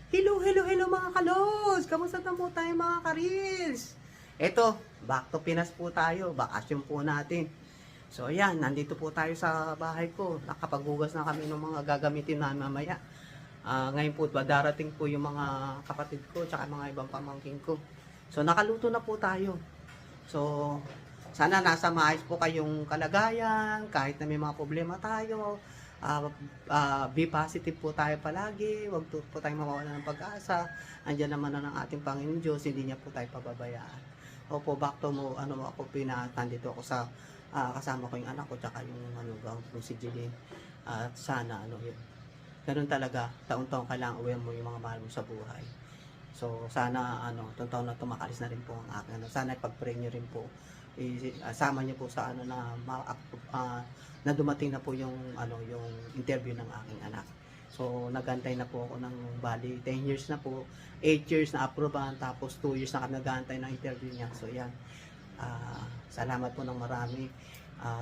Hello, hello, hello mga kalos! Kamusta na po tayo mga karils? Eto, back to Pinas po tayo. Bakasyon po natin. So ayan, nandito po tayo sa bahay ko. Nakapaghugas na kami ng mga gagamitin na mamaya. Ngayon po, darating po yung mga kapatid ko tsaka mga ibang pamangkin ko. So nakaluto na po tayo. So sana nasa maayos po kayong kalagayan, kahit na may mga problema tayo. Be positive po tayo palagi, wag po tayong mawawala ng pag-asa. Andiyan naman na ng ating Panginoon Diyos, hindi niya po tayo pababayaan. Opo, back to mo, ako nandito ako sa kasama ko yung anak ko, tsaka yung si Jeline. At sana, yun. Ganun talaga, taon-taon kailangan uwi mo yung mga mahal mo sa buhay. So, sana, taon-taon na tumakalis na rin po ang akin. Sana ipag-pray nyo rin po. Sama niyo po sa na dumating na po yung yung interview ng aking anak. So nagantay na po ako ng bali 10 years na po, 8 years na approvean, tapos 2 years na kami nagantay ng interview niya. So yan, salamat po ng marami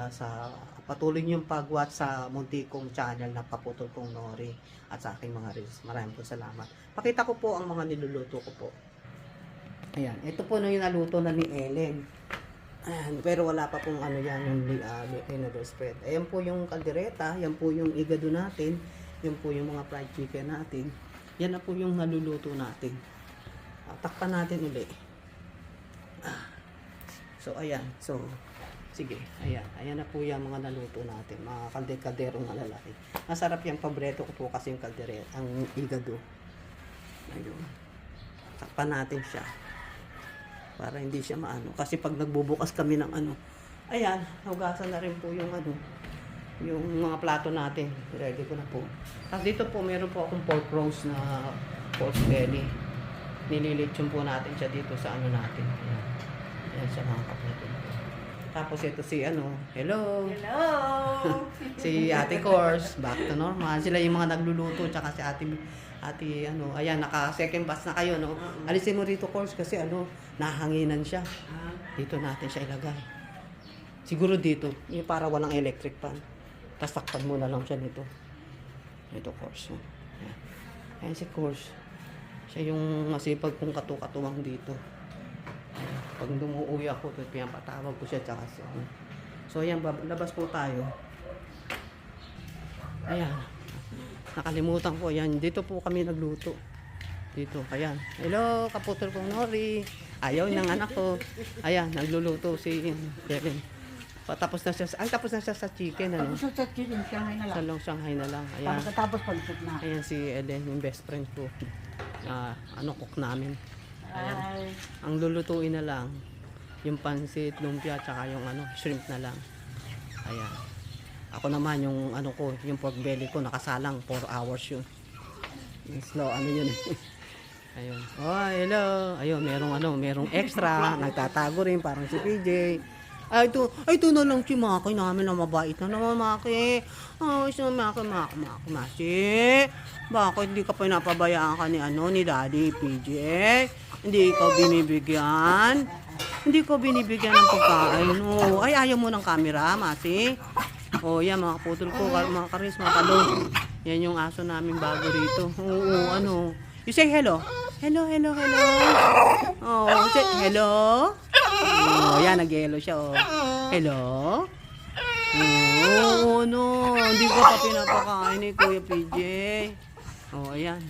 sa patuloy niyong pag-watch sa munti kong channel na Kaputol Kong Nori at sa aking mga reels. Maraming po salamat. Pakita ko po ang mga niluluto ko po. Ayan, ito po na yung naluto na ni Ellen. Pero wala pa pong yung liver spread. Ayan po yung kaldereta, yan po yung igado natin, yan po yung mga fried chicken natin. Yan na po yung naluluto natin. Takpan natin uli. So ayan, so sige, ayan na po yung mga naluto natin, mga kalderong malalaki. Masarap yung paborito ko po kasi yung kaldereta, ang igado. Ayun. Takpan natin siya para hindi siya maano, kasi pag nagbubukas kami ng ayan, hugasan na rin po yung yung mga plato natin. Ready ko na po. Tapos dito po meron po akong pork roast na pork belly. Nililitsyon po natin siya dito sa natin. Ayan siya mga kapatid. Tapos ito si hello si Ate Course, back to normal. Sila yung mga nagluluto, tsaka si Ate ayan, naka second batch na kayo, no? Alisin mo dito, Course, kasi nahanginan siya. Dito natin siya ilagay. Siguro dito, yung para walang electric fan. Tapos takpan mo na lang siya nito. Ito, Course. Ayan si Course. Siya yung masipag kong katukatuwang dito. Pag dumuuwi ako, pinapatawag ko siya, tsaka siya. So ayan, labas po tayo. Ayan. Nakalimutan ko, yan. Dito po kami nagluto. Dito, ayan. Hello, Kaputol Kong Nori. Ayaw ng anak ko. Ayan, nagluluto si Kevin. Tapos na siya sa chicken, Tapos sa chicken, Shanghai na lang. Sa long Shanghai na lang. Ayan. Tapos palusot na. Ayan si Ellen, yung best friend ko. Cook namin. Ayan. Ang lulutuin na lang, yung pansit, lumpia, tsaka yung shrimp na lang. Ayan. Ako naman yung yung pork belly ko nakasalang 4 hours yun. Yung slow yun. Ayun. Oh, hello. Ayun, merong extra, nagtatago rin parang si PJ. Ito na lang si Maki namin na mabait na naman, Maki. Si Maki. Bakit hindi ka pinapabayaan ka ni Daddy PJ? Hindi ka binibigyan? Hindi ko binibigyan ng pagkain. Ayaw mo ng camera, Masi. Yan mga putol ko, mga karis, mga talong. Yan yung aso namin bago rito. You say hello. Hello. Say hello. Yan, nag-hello siya. Hello. Hindi ko pa pinapakain ni Kuya PJ. Ayan.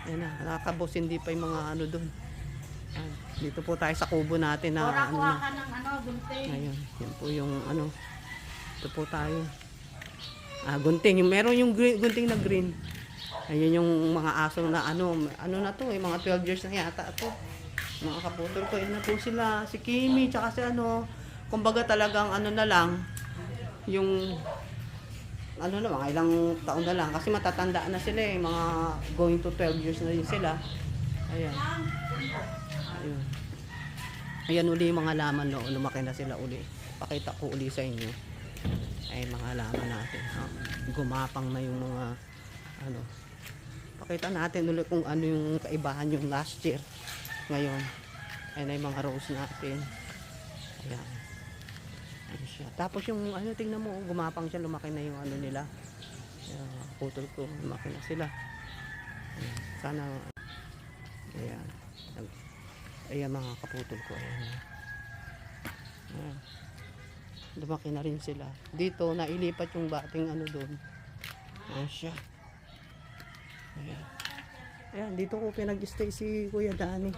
Ayan na, nakakabos, hindi pa yung mga doon. Dito po tayo sa kubo natin na kuha ka ng gunting. Ayun, yan po yung Ito po tayo. Gunting, meron yung gunting na green. Ayun yung mga aso na na to, mga 12 years na yata to. Mga kaputol ko, yun na po sila, si Kimi, tsaka si kumbaga talagang na lang, yung mga ilang taon na lang, kasi matatanda na sila mga going to 12 years na rin sila. Ayan. Ayan uli yung mga laman, lumaki na sila uli. Pakita ko uli sa inyo. Ay, mga laman natin. Gumapang na yung mga Pakita natin uli kung yung kaibahan yung last year. Ngayon, ayan ay mga rose natin. Ayan. Ayan siya. Tapos yung tingnan mo, gumapang siya, lumaki na yung nila. Ayan. kaputol ko, lumaki na sila. Ayan. Sana, ayan. Ayan mga kaputol ko. Ayan. Ayan. Lumaki na rin sila. Dito, nailipat yung bating ano doon. Ayan siya. Ayan. Ayan, dito ko pinag-stay si Kuya Danny.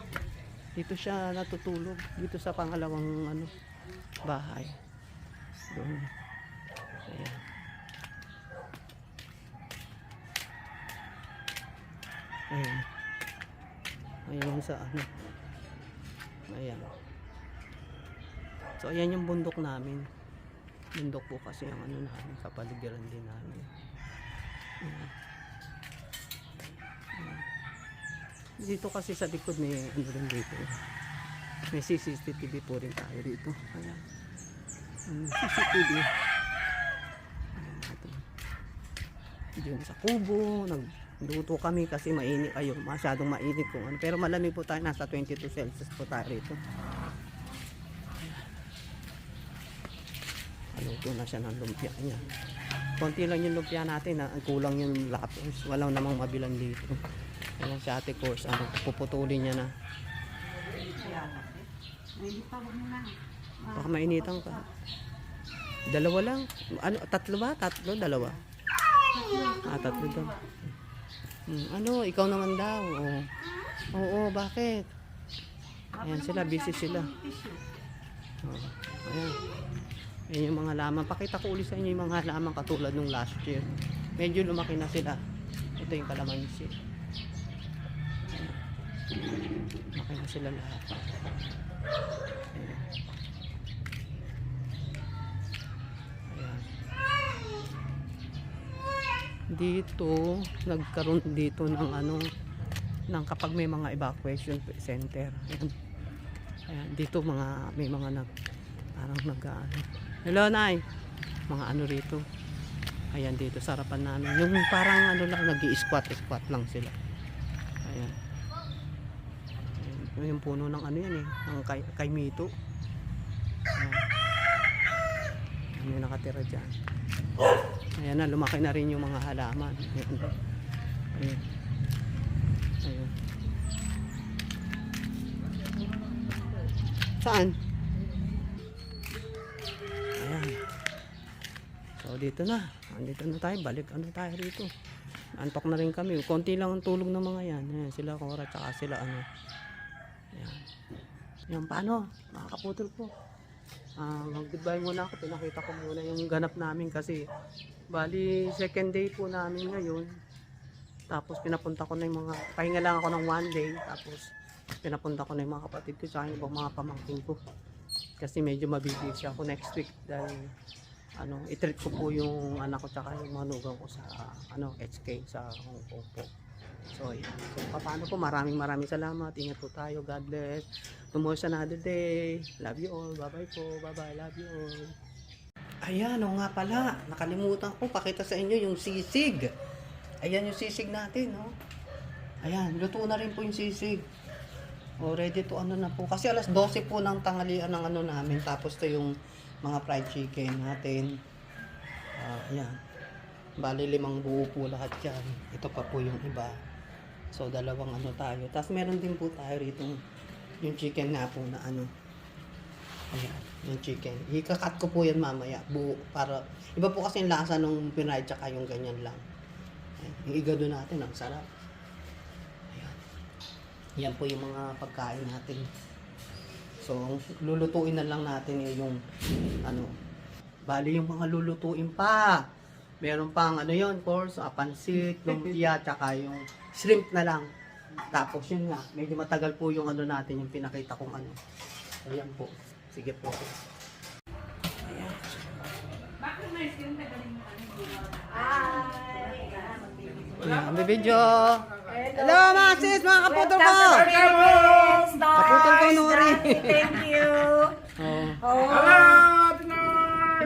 Dito siya natutulog. Dito sa pangalawang ano, bahay. Doon. Ayan. Ayan. Ayan sa ano. Ayan. So, ayan yung bundok namin. Bundok po kasi ang ano namin, kapaligiran din namin. Ayan. Ayan. Dito kasi sa likod may ano rin dito. May CCTV po rin tayo dito. Ayan. CCTV. Ayan natin. Diyan sa kubo, nagluto kami kasi mainit. Ayun, masyadong mainit po. Pero malamig po tayo, nasa 22 Celsius po tayo rito. Luto na siya ng lumpia niya. Konti lang yung lumpia natin, ang kulang yung lapis. Walang namang mabilan dito. Ayan si Ate Course, ano, puputulin niya na. Hindi pa, huwag mo na. Baka mainitan ka. Dalawa lang. Ano, tatlo ba? Tatlo, dalawa. Tatlo daw. Ano, ikaw naman daw. Oo, bakit? Ayan sila, busy sila. Ayan. Ayan yung mga laman. Pakita ko ulit sa inyo yung mga laman katulad nung last year. Medyo lumaki na sila. Ito yung kalamansi. Lumaki na sila lahat. Ayan. Ayan. Dito, nagkaroon dito ng ano, ng kapag may mga evacuation center. Ayan. Ayan. Dito may mga parang hello, Nay. Mga ano rito. Ayan, dito sa harapan namin. Yung parang ano lang, nag-i-squat lang sila. Ayan. Ayan. Yung puno ng ano yan eh. Ng kay Mito. Ayan. May nakatira dyan. Ayan na, lumaki na rin yung mga halaman. Ayan. Ayan. Ayan. Saan? So dito na, andito na tayo, balik ano tayo rito. Antok na rin kami, konti lang ang tulog ng mga yan. Ayan, sila Cora, tsaka sila ano. Ayan. Yan, paano? Makakaputol ko. Mag-goodbye muna ako, pinakita ko muna yung ganap namin kasi bali second day po namin ngayon. Tapos pinapunta ko na yung mga, pahinga lang ako ng one day. Tapos pinapunta ko na yung mga kapatid ko, tsaka yung ibang mga pamangkin ko. Kasi medyo mabibisi ako next week dahil ano, i-treat ko po yung anak ko tsaka yung manugang ko sa ano, HK sa Hong Kong po. So, yan. So, paano po, maraming salamat. Ingat po tayo. God bless. Tomorrow's another day. Love you all. Bye-bye po. Bye-bye. Love you all. Ayan, o nga pala. Nakalimutan ko. Pakita sa inyo yung sisig. Ayan yung sisig natin, no? Ayan, luto na rin po yung sisig. O, ready to ano na po. Kasi alas 12 po ng tanghalian ng ano namin. Tapos to yung mga fried chicken natin. Ayan. Bali 5 buo po lahat yan. Ito pa po yung iba. So, 2 ano tayo. Tapos meron din po tayo rito yung chicken nga po na ano. Ayan, yung chicken. Ikakat ko po yan mamaya. Buo. Para, iba po kasi yung lasa nung pinay tsaka yung ganyan lang. Ayan. Yung igado natin, ang sarap. Ayan. Yan po yung mga pagkain natin. So, lulutuin na lang natin yung ano. Bali yung mga lulutuin pa. Meron pang ano yun, course, pansit, lumpia, tsaka yung shrimp na lang. Tapos yun nga, medyo matagal po yung ano natin, yung pinakita kong ano. Ayan po. Sige po. Ayan. Bakit na yung nagaling mo kami? Ayan, may video. Hello mga sis, mga kaputol ko. Kaputol ko, Nuri. Thank you.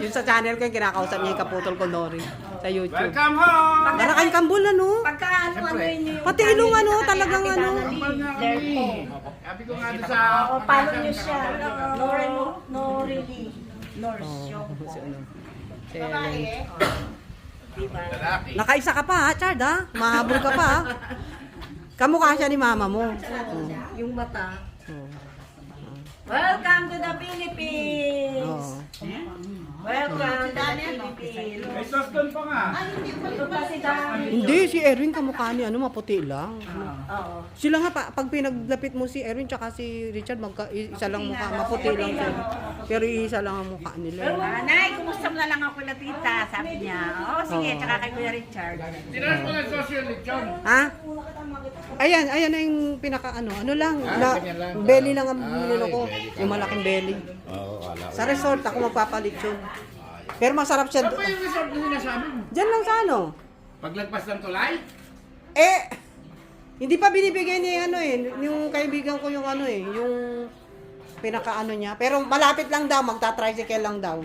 Yung sa channel ko, yung kinakausap niya yung kaputol ko, Nuri. Sa YouTube. Welcome home! Marakay kambul, ano? Pagka ano niyo yung Pati ilong, ano, talagang ano. Sabi ko nga doon sa... follow niyo siya. No really. Nurse. Si ano. Si Ellen. Diba? Lalaki. Nakaisa ka pa ha, Chard ha? Mahabol ka pa ha? Kamukha siya ni mama mo. Oh. Yung mata. Oh. Welcome to the Philippines! Oh. Welcome to the Philippines! May sauce doon pa nga. Ito pa si Dami. Hindi, si Erwin kamukha ni ano, maputi lang. Oo. Sila nga, pag pinaglapit mo si Erwin tsaka si Richard, isa lang mukha, maputi lang sila. Pero isa lang ang mukha nila. Nanay, kumusta mo na lang ako na tita? Sabi niya. Oo, sige, Oo. tsaka kay Kuya Richard. Tinan mo ng sauce yung lechon. Ha? Ayan na yung pinaka ano lang, ganyan lang. belly lang ang Ay, nilo ko, belly. yung malaking belly. Oo, wala. Sa resort ako magpapalit yun. Pero masarap siya. Ano pa yung resort na sinasabi mo? Diyan lang sa ano. Paglagpas ng tulay? Eh, hindi pa binibigay niya ano yung kaibigan ko yung ano yung pinaka ano niya. Pero malapit lang daw, magta-tricycle lang daw.